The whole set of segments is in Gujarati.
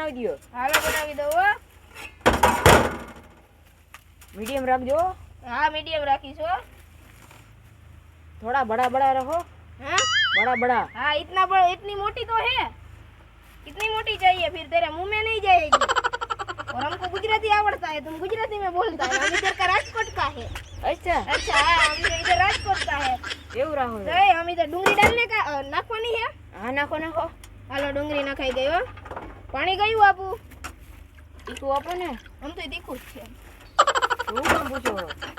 બનાવી દો. હાલો બનાવી દો હો. मीडियम रखो. हाँ मीडियम राखीश हो. थोड़ा बड़ा बड़ा रखो. हाँ बड़ा बड़ा. हाँ इतना बड़ा, इतनी मोटी तो है. इतनी मोटी चाहिए फिर तेरे मुंह में नहीं जाएगी. और हमको गुजराती आवड़ता है, तुम गुजराती में बोलता है. हम इधर का राजकोट का है. अच्छा अच्छा हम इधर राजकोट का है. એવું રાખો. तो हम इधर डूंगरी डालने का नाखवानी है. હા નાખો નાખો. હાલો ડુંગળી નખાઈ ગઈ હો. પાણી ગયું આપું? તીખું આપો ને. આમ તો તીખું જ છે. હું કેમ પૂછો?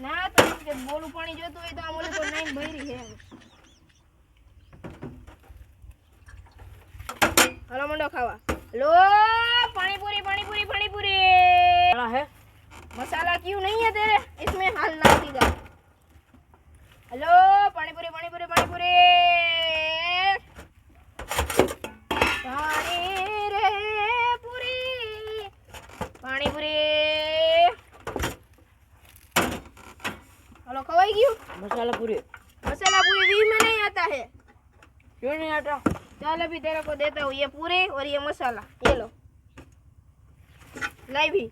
ના તો એમ કે બોલું પાણી જોતું હોય તો આમ ઓલી તો નાઈન ભરી છે. હાલો મંડો ખાવા. લો पानीपुरी पानीपुरी पानीपुरी. क्या है? मसाला क्यों नहीं है तेरे इसमें? हाल ना दीगा. हेलो पानीपुरी पानीपुरी पानीपुरी. पानी रे पूरी पानीपुरी. हेलो खवाई क्यों? मसाला पूरी. मसाला पूरी वी में नहीं आता है. क्यों नहीं आता? चल अभी तेरे को देता हूँ ये पूरी और ये मसाला. ये लो लाई भी.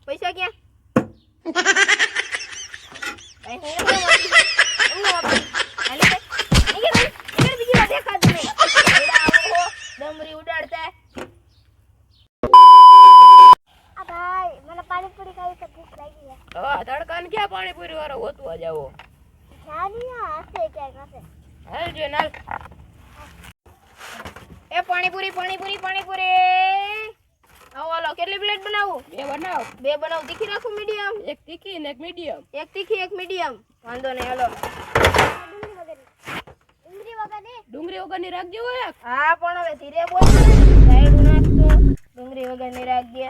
पैसा क्या? डमरी उड़ाड़ता है. भाई मैंने पानी पूरी खाई तो भूख लगी है. હા તડકાને ક્યાં પાણીપુરી વાળો ગોતવા જાવો? जानी आसे क्या कैसे? હાલ જો નાલ. ए पानीपुरी पानीपुरी पानीपुरी. आओ हालो કેટલી પ્લેટ બનાવું? બે બનાવો. બે બનાવ. તીખી રાખું મીડિયમ? એક તીખી ને એક મીડિયમ. એક તીખી એક મીડિયમ. વાંધો નહીં હાલો. ડુંગળી વગરની રાખજો એક. હા પણ હવે ધીરે બોલ ને. સાઈડ નાખતો. ડુંગળી વગરની રાખ દે.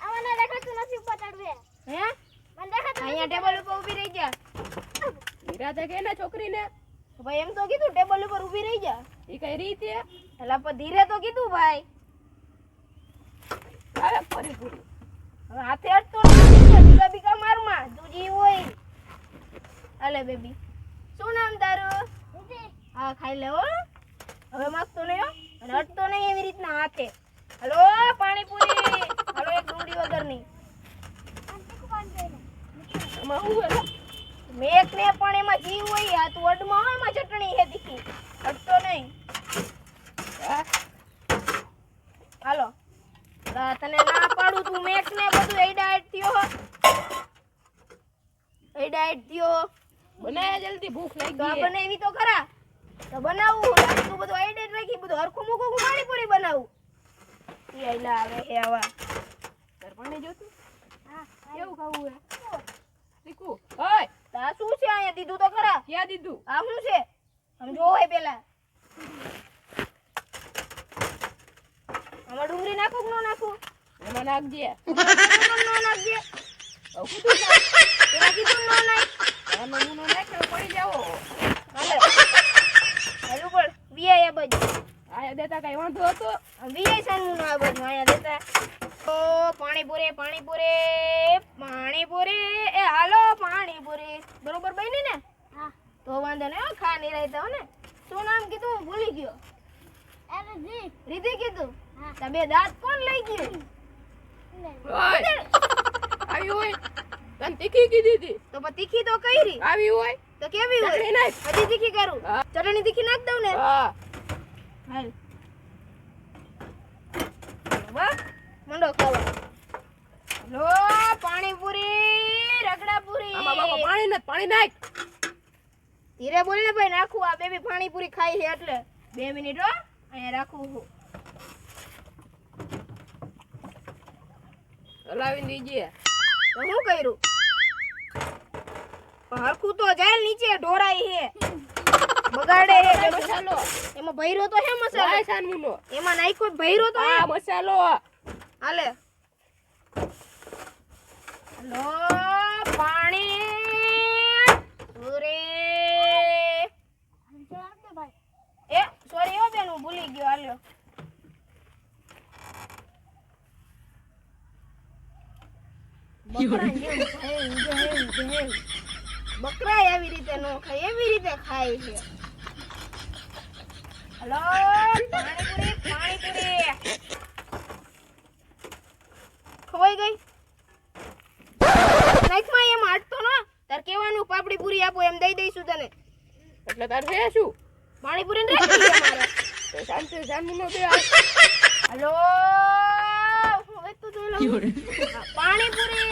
आवाना देखा तू नसीब पकड़वे. હે? मन देखा तू અહીંયા ટેબલ ઉપર ઊભી રહી જા. નિરાતે કે ને છોકરીને ભાઈ એમ તો કીધું ટેબલ ઉપર ઊભી રહી જા. એ કઈ રીતે એલા પણ ધીરે તો કીધું ભાઈ. આવે પાણીપુરી. હવે હાથે અટતો નથી. બીકા બીકા મારમાં તું જી હોય. હાલે બેબી. શું નામ તારું? હા ખાઈ લે હો. હવે માગતો નહીં હો. અને અટતો નહીં એવી રીતના હાથે. હલો પાણીપુરી. હલો એક ડુંગળી વગરની. આમાં શું હોય? મેક ને પણ એમાં જીવ હોય. આ તું અડમાં હોય એમાં ચટણી હે તીખી. અટતો નહીં. હા? હાલો તને ના પાડું તું મેક ને બધું એડાઈટ થયો. એડાઈટ થયો. બનાય જલ્દી ભૂખ તો લાગી આ છે. બનાવી તો ખરા. તો બનાવું. તું બધું એડાઈટ રાખી બધું હરખું મૂકું પાણીપુરી બનાવું. એ આઈલા આવે હે આવા. તાર પાણી જોતું? हां કેવું ખાવું હે? તીખું. ઓય તો આ શું છે અહીંયા દીધું તો ખરા. ક્યાં દીધું? આ શું છે આમ જોવે પેલા. આમાં ડુંગળી નાખું કે ન નાખું? એમાં નાખજે. ન નાખજે. આવું કીધું ને? તેમાં કીધું ન નાખ. આ નમૂનો નાખ તો પડી જાવો. હાલે હાલું પણ વીઆઈ આ બાજુ. આયા દેતા કઈ વાંધો હતો? વીઆઈ સાનું આ બાજુ અહીંયા દેતા. ઓ પાણીપુરી પાણીપુરી પાણીપુરી. એ હાલો પાણીપુરી. બરોબર બની ને? हां તો વાંધો નહીં હો. ખા નહીં રહેતા હો ને. શું નામ કીધું? ભૂલી ગયો. अरे जी રીતિ કીધું. હા. તો બે દાંત કોણ લઈ ગયું? ઓય આવી હોય તને તીખી કીધી હતી. તો પણ તીખી તો કરી. આવી હોય તો કેવી હોય? ચટણી નાખ. હજી તીખી કરું. હા. ચટણી તીખી નાખ દઉં ને. હા હાલ વાહ મંડો ખાવા. લો પાણીપુરી રગડાપુરી. આમાં બાપા પાણી નથી. પાણી નાખ. ધીરે બોલ ને ભાઈ. નાખું આ બેબી પાણીપુરી ખાઈ છે એટલે 2 મિનિટ હો. અહીંયા રાખું છું. હલાવી દીજે. તો શું કર્યું? હરખું તો જાય નીચે ઢોરાઈ છે. બગાડે છે કે મસાલો એમાં ભૈરો તો હે મસાલો. લાય સાનમુનો. એમાં નાખ્યો ભૈરો તો હે. આ મસાલો હાલે લો પાણી પૂરી. એ સોરી હો બેન હું ભૂલી ગયો. હાલ્યો બકરા જેવું બકરા એવી રીતે નો ખાય. એવી રીતે ખાય છે. હલો પાણીપુરી ખવાઈ ગઈ નાખમાં એમ હાટતો ન તાર કેવાનું પાપડી પૂરી આપો એમ દઈ દઈશું તને એટલે તાર છે શું પાણીપુરી ને રાખી દે મારે તો શાંતિ નો બે હલો હવે તો જોઈ લઉં પાણીપુરી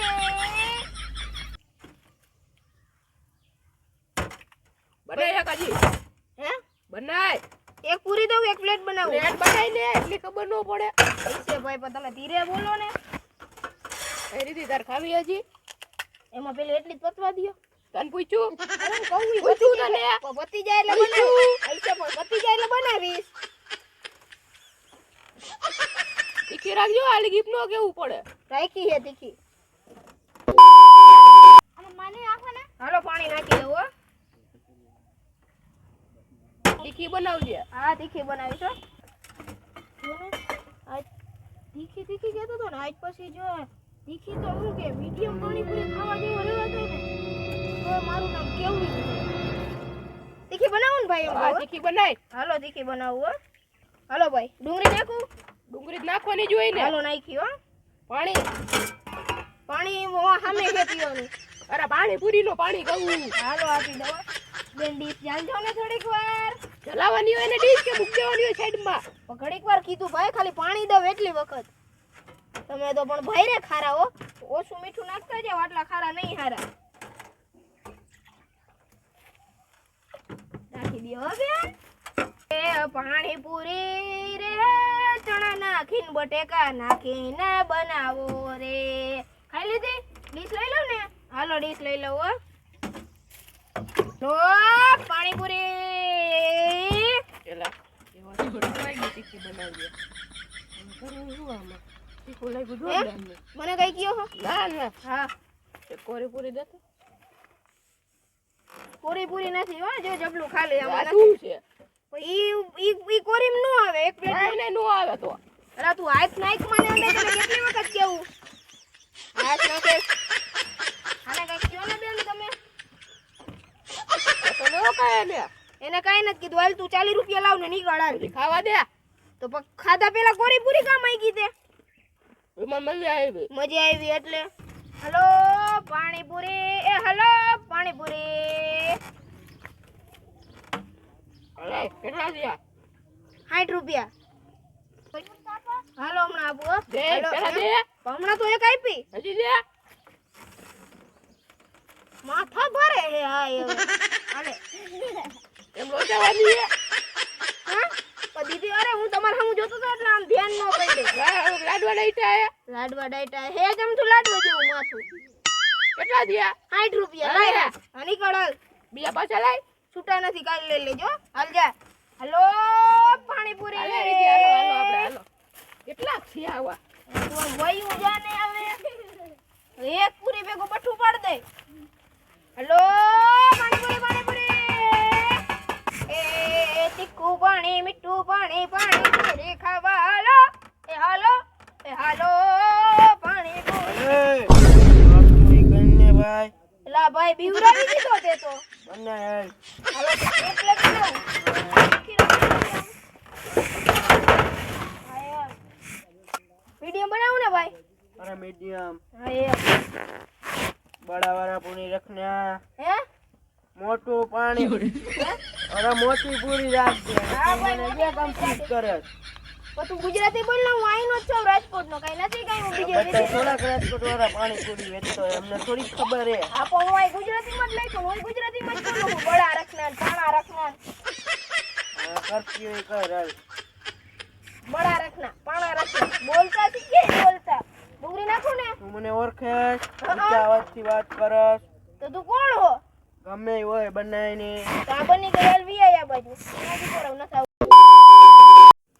બનાય કાજી હે બનાય એક પૂરી દઉં એક પ્લેટ બનાવું પ્લેટ બનાય ને એટલી ખબર ન પડે પૈસે ભાઈ પણ તમે ધીરે બોલો ને એ રીતે તાર ખાવી હજી એમાં પેલી એટલી જ પતવા દ્યો તને પૂછ્યું અરે કહું ઈ પૂછ્યું બતી તને જાય બતી જાય એટલે બનાવી પૈસે પણ બતી જાય એટલે બનાવીશ તીખી રાખજો આલી ગીપ નો કેવું પડે રાખી હે તીખી અને મને આપો ને હાલો પાણી નાખી દઉં હો તીખી બનાવજે હા તીખી બનાવીશ હો જો ને આજ તીખી કહેતો તો ને આજ પછી જો તીખી તો હું કે મીડિયમ પાણીપુરી ખાવા જેવો રહેવાતો ને તો મારું નામ કેવું તીખી બનાવું ને ભાઈ હા તીખી બનાય હાલો તીખી બનાવું હો હાલો ભાઈ ડુંગળી નાખું ડુંગળી જ નાખવાની જોઈ ને હાલો નાખી હો પાણી સામે છે પીવાનું અરે પાણી પૂરી નો પાણી કહું હાલો આપી દો બેન ડીશ જાણજો ને થોડીક વાર ચલાવવાની હોય ને ડીશ કે મૂકી દેવાની હોય સાઈડમાં પણ ઘડીક વાર કીધું ભાઈ ખાલી પાણી દઉં એટલી વખત તમે તો પણ ભાઈ રે ખારા હો ઓછું મીઠું નાખતા જાવ આટલા ખારા નહીં હારા નાખી દો બેન એ પાણીપુરી રે ચણા નાખીને બટેકા નાખીને બનાવો રે ખાઈ લીધી ડીશ લઈ લઉં ને હાલો ડીશ લઈ લઉં હો તો પાણીપુરી એલા એવા થોડી વાગી તીખી બનાવીએ કરું શું આમાં તીખું લાગ્યું જોરદાર ને મને કઈ કયો હો ના ના હા એ કોરી પૂરી દેતો પૂરી નથી હો જો જબલું ખાલી આ આમાં શું છે ઈ કોરીમ નો આવે એક પ્લેટ કાંઈ નો આવે તો અલા તું હાથ નાખ મને અંદર તને કેટલી વખત કેવું હાથ નાખે આને કઈ કયો ને બેન તમે તો નો કાય ને એને કાઈ નથી કીધું હાલ તું 40 રૂપિયા લાવ ને નીકળ હાલ ખાવા દે તો ખાધા પેલા કોરી પૂરી કામ આવી ગઈ તે એમાં મજા આવી મજા આવી એટલે હલો પાણીપુરી એ હલો પાણીપુરી અરે કેટલા થયા 60 રૂપિયા હાલો હમણાં આપું હો. દે હાલો, પેલા દે હમણાં તો એક આપી હજી દે માથા ભરે હે હા એ હવે. હાલે એમ લોચાવાની હે હા પણ દીદી અરે હું તમારા સામું જોતો તો એટલે આમ ધ્યાન ન કરી દે લાડવા લઈટા હે લાડવા ડાયટા હે જમ તું લાડવા જેવું માથું કેટલા થયા 60 રૂપિયા લાય હા આની કળલ બીજા પાછા લાય છૂટા નથી કાલ લઈ લેજો હાલ જા હલો પાણીપુરી હાલો રીતિ હાલો હાલો આપણે હાલો કેટલા થયા આવા તું આમ વયું જા ને હવે એક પૂરી ભેગો બઠું પાડ દે હલો પાણીપુરી એ તીખું પાણી મીઠું પાણી પાણીપુરી ખાવા હાલો એ હાલો પાણીપુરી ભાઈ લા ભાઈ બીવરાવી દીધો તે તો બને હાલો તો એક પ્લેટ દઉં મીડિયમ બનાવું ને ભાઈ અરે મીડિયમ હા એ बड़ा वाला पूरी रखना હે मोटू पानी अरे मोटी पूरी राख दे हाँ भाई, मैंने मोटी ये कंप्लीट करे પણ તું ગુજરાતી બોલ ને હું આઈનો જ છું રાજકોટ નો કઈ નથી કઈ હું બીજે बच्चा थोड़ा રાજકોટ वाला पानी पूरी वेचतो है हमने थोड़ी खबर है આપો હું આઈ ગુજરાતીમાં જ લખ્યું હું ગુજરાતીમાં જ બોલું હું બડા રખના તાણા રખના करती है कर हाल બડા રખના પાણા રખના બોલતા શીખે બોલતા ડુંગળી નાખો ને તું મને ઓળખે ઊંચા અવાજથી વાત કરસ તો તું કોણ હો ગમે ઈ હોય બનાવીને તો આ બની ગયેલ વીઆઈ આ બાજુ એનાથી કોરવ ન થાવ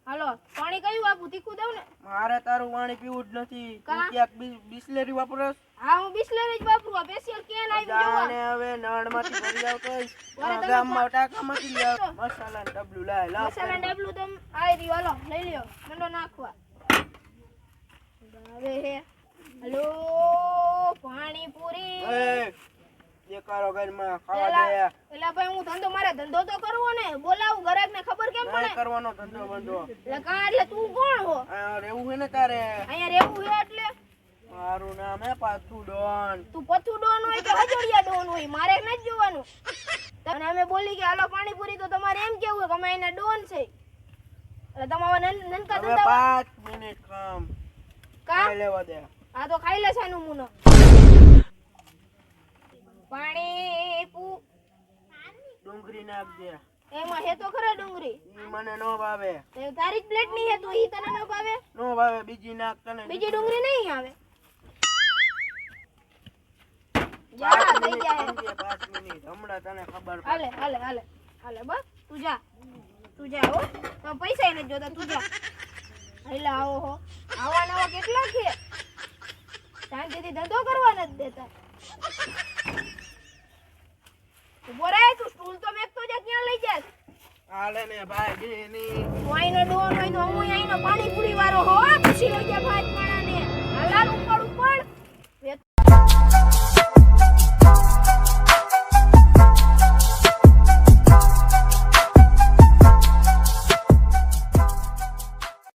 હાલો પાણી કયું આપું તીખું દઉં ને મારે તારું પાણી પીવું જ નથી તું કા? ક્યાંક બિસ્લેરી વાપરસ હા હું બિસ્લરી જ વાપરું આ સ્પેશિયલ કેન આવી જોવા જાણે હવે નળમાંથી ભરી આવતો વારે તમે ગામમાં ટાંકામાંથી લઈ આવ મસાલાનું ડબલું લાય લાવ મસાલા ડબલું તમ આવી રહ્યું હાલો લઈ લ્યો મંડો નાખવા હવે હે હલો પાણીપુરી એ દેખાડો ઘરમાં ખાવા દે. એલા ભાઈ હું ધંધો મારે ધંધો તો કરવો ને બોલાવું ગ્રાહકને ખબર કેમ પડે નહીં કરવાનો ધંધો બંધો. એટલે કા એટલે તું કોણ હો આ રહેવું છે ને તારે. અહીંયા રહેવું છે એટલે મારું નામ હે પાછું ડોન. તું પથ્થુ ડોન હોય કે હજોડિયા ડોન હોય મારે નથી જોવાનું અને અમે બોલી કે હાલો પાણીપુરી તો તમારે એમ કેવું કે અમે એના ડોન છે એટલે તમારા નનકા હવે ધંધા 5 મિનિટ કામ કા ખાઈ લેવા દે. આ તો ખાઈ લે છાનું મુનો પાણી ડુંગળી નાખજે. એમાં હે તો ખરા ડુંગળી ઈ મને નો ભાવે. તે તારી જ પ્લેટ ની હે તો ઈ તને ન ભાવે નો ભાવે બીજી નાખ તને. બીજી ડુંગળી નહીં આવે જા પાંચ થઈ મિનિટ જાય સમજે, 5 મિનિટ હમણાં તને ખબર પડે. હાલે હાલે હાલે હાલે બસ તું જા હો તો પૈસા નથી જોતા તું જા હાલે આવો હો આવા નવા કેટલા છે શાંતિથી ધંધો કરવા નથી દેતા ઉભો રહે તું સ્ટૂલ તો મેકતો જા ક્યાં લઈ જાસ હાલે ને ભાઈ જેની તું આઈનો ડોન હોય તો હું આઈનો પાણીપુરી વાળો હો પછી લઈ જા ભાત